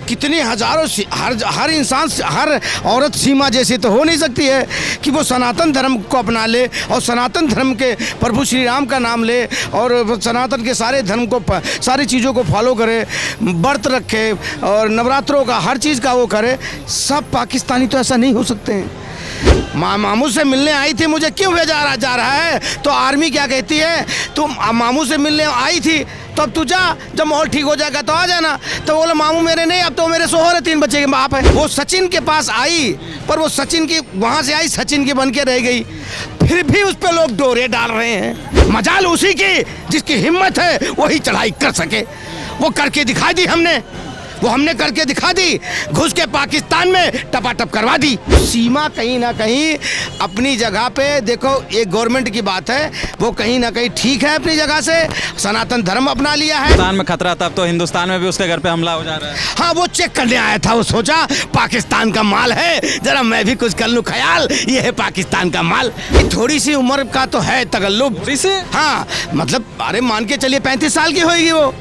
कितनी हजारों हर इंसान हर औरत सीमा जैसी तो हो नहीं सकती है कि वो सनातन धर्म को अपना ले और सनातन धर्म के प्रभु श्री राम का नाम ले और सनातन के सारे धर्म को सारी चीज़ों को फॉलो करे, व्रत रखे और नवरात्रों का हर चीज़ का वो करे। सब पाकिस्तानी तो ऐसा नहीं हो सकते हैं। मामू से मिलने आई थी, मुझे क्यों भेजा जा रहा है? तो आर्मी क्या कहती है, तुम मामू से मिलने आई थी तो अब तू जा, जब माहौल ठीक हो जाएगा तो आ जाना। तो बोले मामू मेरे नहीं, अब तो मेरे शोहर है, 3 बच्चे के बाप है। वो सचिन के पास आई, पर वो सचिन की वहाँ से आई, सचिन की बन के रह गई। फिर भी उस पर लोग डोरे डाल रहे हैं। मजाल उसी की जिसकी हिम्मत है वही चढ़ाई कर सके। वो करके दिखा दी हमने, वो हमने करके दिखा दी। घुस के पाकिस्तान में टपाटप करवा दी। सीमा कहीं ना कहीं अपनी जगह पे, देखो ये गवर्नमेंट की बात है, वो कहीं ना कहीं ठीक है अपनी जगह से। सनातन धर्म अपना लिया है। हिंदुस्तान में खतरा था, अब तो हिंदुस्तान में भी उसके घर पे हमला हो जा रहा है। हाँ, वो चेक करने आया था, वो सोचा पाकिस्तान का माल है, जरा मैं भी कुछ कर लूँ ख्याल, ये है पाकिस्तान का माल। ये थोड़ी सी उम्र का तो है तगल्लुब। हाँ, मतलब अरे मान के चलिए 35 साल की होगी वो,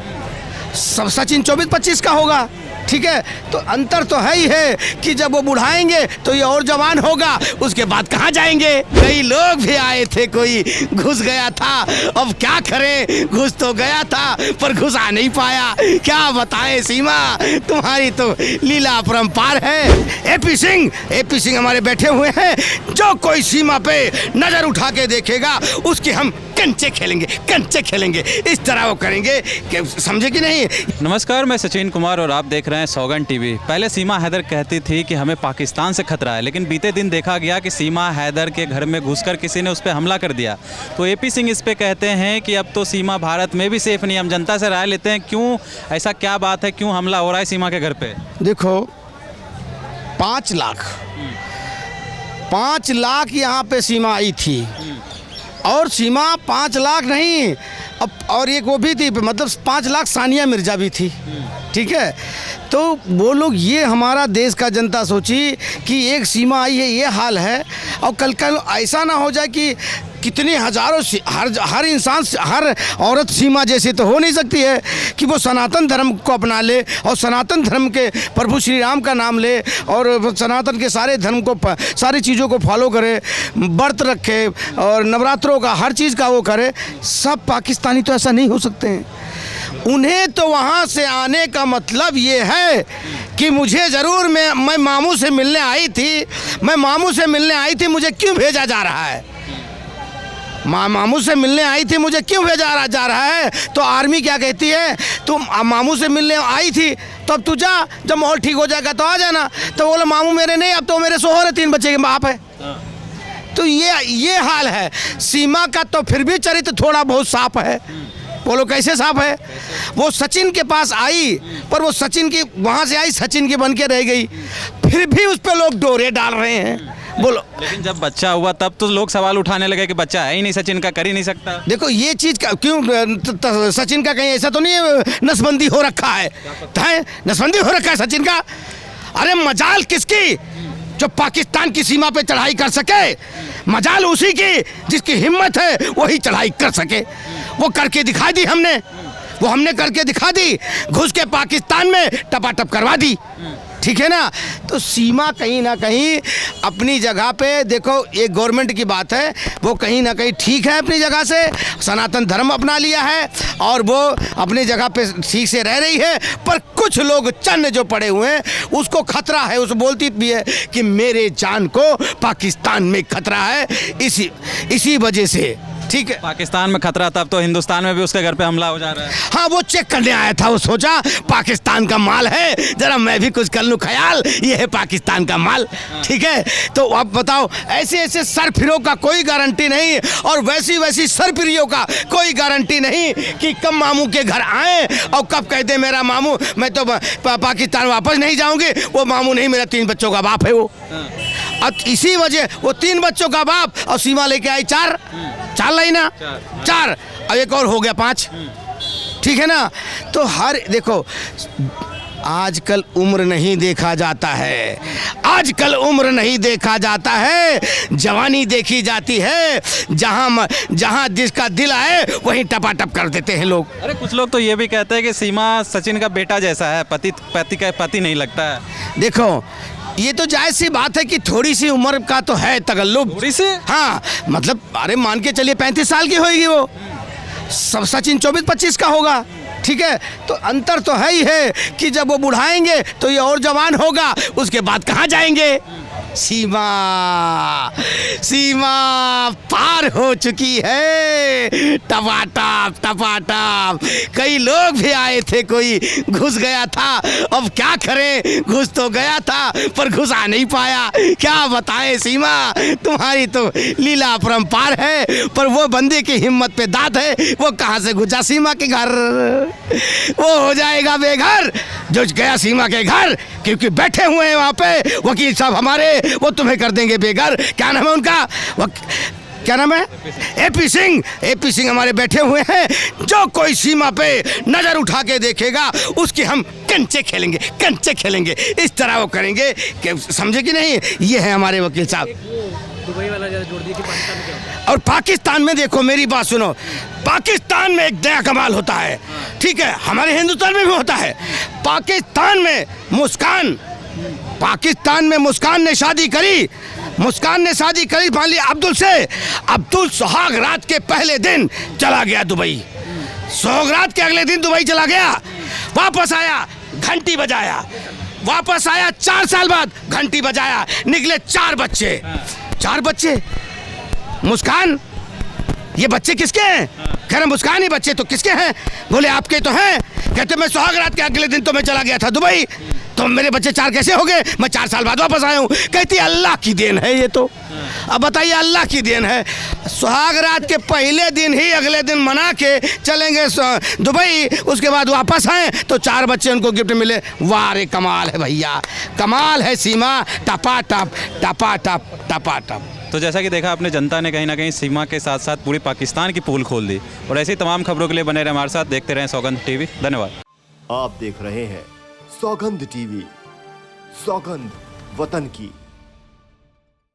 सब सचिन 24-25 का होगा। ठीक है, तो अंतर तो है ही है कि जब वो बुढ़ाएंगे तो ये और जवान होगा, उसके बाद कहाँ जाएंगे। कई लोग भी आए थे, कोई घुस गया था, अब क्या करे, घुस तो गया था पर घुस आ नहीं पाया। क्या बताएं सीमा, तुम्हारी तो लीला अपरंपार है। एपी सिंह हमारे बैठे हुए हैं। जो कोई सीमा पे नजर उठा के देखेगा उसके हम कंचे खेलेंगे, इस तरह वो करेंगे कि समझे कि नहीं। नमस्कार, मैं सचिन कुमार और आप देख रहे हैं सौगन टीवी। पहले सीमा हैदर कहती थी कि हमें पाकिस्तान से खतरा है, लेकिन बीते दिन देखा गया कि सीमा हैदर के घर में घुसकर किसी ने उस पर हमला कर दिया। तो एपी सिंह इस पे कहते हैं कि अब तो सीमा भारत में भी सेफ नहीं। हम जनता से राय लेते हैं, क्यों ऐसा, क्या बात है, क्यों हमला हो रहा है सीमा के घर पे? देखो 5 लाख यहाँ पे सीमा आई थी, और सीमा 5 लाख नहीं, अब और एक वो भी थी, मतलब 5 लाख सानिया मिर्जा भी थी। ठीक है, तो वो लोग, ये हमारा देश का जनता सोची कि एक सीमा आई है, ये हाल है। और कल ऐसा ना हो जाए कि कितनी हजारों हर इंसान हर औरत सीमा जैसी तो हो नहीं सकती है कि वो सनातन धर्म को अपना ले और सनातन धर्म के प्रभु श्री राम का नाम ले और सनातन के सारे धर्म को सारी चीज़ों को फॉलो करे, व्रत रखे और नवरात्रों का हर चीज़ का वो करे। सब पाकिस्तानी तो ऐसा नहीं हो सकते हैं। उन्हें तो वहाँ से आने का मतलब ये है कि मुझे ज़रूर, मैं मामू से मिलने आई थी, मुझे क्यों भेजा जा रहा है? मामू से मिलने आई थी, मुझे क्यों भेजा जा रहा है? तो आर्मी क्या कहती है, तुम मामू से मिलने आई थी तो अब तू जा, जब माहौल ठीक हो जाएगा तो आ जाना। तो बोले मामू मेरे नहीं, अब तो मेरे शोहर है, 3 बच्चे के बाप है। तो ये हाल है। सीमा का तो फिर भी चरित्र थोड़ा बहुत साफ है। बोलो कैसे साफ है? वो सचिन के पास आई, पर वो सचिन की वहाँ से आई, सचिन की बन के रह गई। फिर भी उस पर लोग डोरे डाल रहे हैं। बोलो, लेकिन जब बच्चा हुआ तब तो लोग सवाल उठाने लगे कि बच्चा है ही नहीं, सचिन का कर ही नहीं सकता। देखो ये चीज़ क्यों, सचिन का कहीं ऐसा तो नहीं है नसबंदी हो रखा है? नसबंदी हो रखा है सचिन का? अरे मजाल किसकी, जो पाकिस्तान की सीमा पे चढ़ाई कर सके। मजाल उसी की जिसकी हिम्मत है वही चढ़ाई कर सके। वो करके दिखा दी हमने, वो हमने करके दिखा दी। घुस के पाकिस्तान में टपाटप करवा दी। ठीक है ना, तो सीमा कहीं ना कहीं अपनी जगह पे, देखो ये गवर्नमेंट की बात है, वो कहीं ना कहीं ठीक है अपनी जगह से। सनातन धर्म अपना लिया है और वो अपनी जगह पे ठीक से रह रही है। पर कुछ लोग चंद जो पड़े हुए हैं उसको खतरा है। उस बोलती भी है कि मेरे जान को पाकिस्तान में खतरा है, इसी वजह से। ठीक है, पाकिस्तान में खतरा था, अब तो हिंदुस्तान में भी उसके घर पे हमला हो जा रहा है। हाँ, वो चेक करने आया था, वो सोचा पाकिस्तान का माल है, जरा मैं भी कुछ कर लूँ ख्याल, ये है पाकिस्तान का माल। ठीक है, तो अब बताओ, ऐसे सरफिरों का कोई गारंटी नहीं और वैसी सरफिरियों का कोई गारंटी नहीं कि कब मामू के घर आए और कब कह दे मेरा मामू मैं तो पाकिस्तान वापस नहीं जाऊंगी। वो मामू नहीं, मेरा 3 बच्चों का बाप है वो। अब इसी वजह वो 3 बच्चों का बाप और सीमा लेके आई 4 लाई ना, 4, अब एक और हो गया 5। ठीक है ना, तो देखो आजकल उम्र नहीं देखा जाता है, आजकल उम्र नहीं देखा जाता है, जवानी देखी जाती है। जहां जिसका दिल आए वहीं टपाटप कर देते हैं लोग। अरे कुछ लोग तो ये भी कहते हैं कि सीमा सचिन का बेटा जैसा है, पति नहीं लगता है। देखो ये तो जायज़ सी बात है कि थोड़ी सी उम्र का तो है तगल्लुब, थोड़ी सी, हाँ मतलब अरे मान के चलिए 35 साल की होगी वो, सब सचिन 24-25 का होगा, ठीक है। तो अंतर तो है ही है कि जब वो बुढ़ाएंगे तो ये और जवान होगा, उसके बाद कहाँ जाएंगे। सीमा पार हो चुकी है, टपाटप टपाटप। कई लोग भी आए थे, कोई घुस गया था, अब क्या करें, घुस तो गया था पर घुस आ नहीं पाया। क्या बताएं सीमा, तुम्हारी तो लीला अपरंपार है, पर वो बंदे की हिम्मत पे दाद है, वो कहाँ से घुसा सीमा के घर। वो हो जाएगा बेघर जो गया सीमा के घर, क्योंकि बैठे हुए हैं वहाँ पे वकील साहब हमारे, वो तुम्हें कर देंगे बेघर। क्या नाम है उनका, क्या नाम है, एपी सिंह हमारे बैठे हुए हैं। जो कोई सीमा पे नजर उठा के देखेगा उसके हम कंचे खेलेंगे, इस तरह वो करेंगे कि समझे कि नहीं। ये है हमारे वकील साहब। दुबई वाला जरा जोड़ दिया कि पाकिस्तान में क्या होता है। और पाकिस्तान में देखो, मेरी बात सुनो, पाकिस्तान में एक नया कमाल होता है, ठीक है, हमारे हिंदुस्तान में भी होता है। पाकिस्तान में मुस्कान ने शादी करी, मान ली अब्दुल से। अब्दुल सुहाग रात के पहले दिन चला गया दुबई, सुहाग रात के अगले दिन दुबई चला गया, वापस आया, घंटी बजाया, वापस आया 4 साल बाद, घंटी बजाया, निकले 4 बच्चे। मुस्कान, ये बच्चे किसके हैं? कह रहे मुस्कान ही बच्चे तो किसके हैं? बोले आपके तो हैं। कहते मैं सुहाग रात के अगले दिन तो मैं चला गया था दुबई, तो मेरे बच्चे 4 कैसे हो गए? मैं 4 साल बाद वापस आया हूँ। कहती अल्लाह की देन है ये तो। अब बताइए, अल्लाह की देन है, सुहाग रात के पहले दिन ही अगले दिन मना के चलेंगे दुबई, उसके बाद वापस आए तो 4 बच्चे उनको गिफ्ट मिले। वाह रे कमाल है भैया, कमाल है सीमा, टपाटप। तो जैसा कि देखा आपने, जनता ने कहीं ना कहीं सीमा के साथ साथ पूरी पाकिस्तान की पोल खोल दी। और ऐसी तमाम खबरों के लिए बने रहे हमारे साथ, देखते रहें सौगंध टीवी। धन्यवाद। आप देख रहे हैं सौगंध टीवी, सौगंध वतन की।